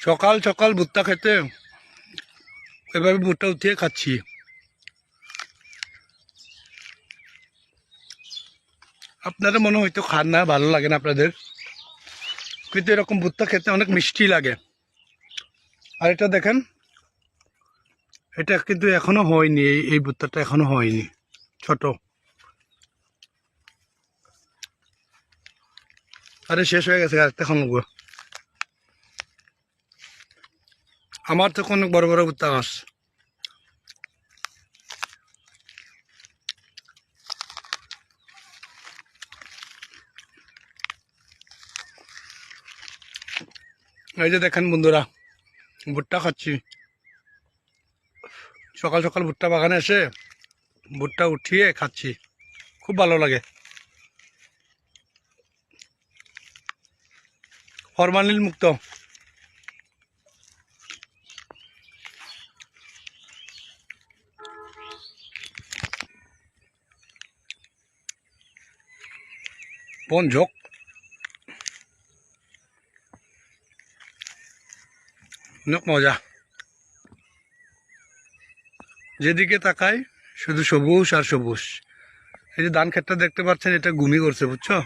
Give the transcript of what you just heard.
সকাল সকাল ভুট্টা খেতে এভাবে ভুট্টা উঠিয়ে খাচ্ছি। আপনাদের মনে হয়তো খান না, ভালো লাগে না আপনাদের, কিন্তু এরকম ভুট্টা খেতে অনেক মিষ্টি লাগে। আর এটা দেখেন, এটা কিন্তু এখনো হয়নি, এই ভুট্টাটা এখনো হয়নি, ছোট। আরে শেষ হয়ে গেছে, আরেকটা খাবো। আমার তো অনেক বড় বড় ভুট্টা গাছ। এই যে দেখেন বন্ধুরা, ভুট্টা খাচ্ছি। সকাল সকাল ভুট্টা বাগানে এসে ভুট্টা উঠিয়ে খাচ্ছি, খুব ভালো লাগে। ফরমালিন মুক্ত। কোন ঝোঁক, অনেক মজা। যেদিকে তাকাই শুধু সবুজ আর সবুজ। এই যে ধান ক্ষেতটা দেখতে পাচ্ছেন, এটা ঘুমি করছে, বুঝছো।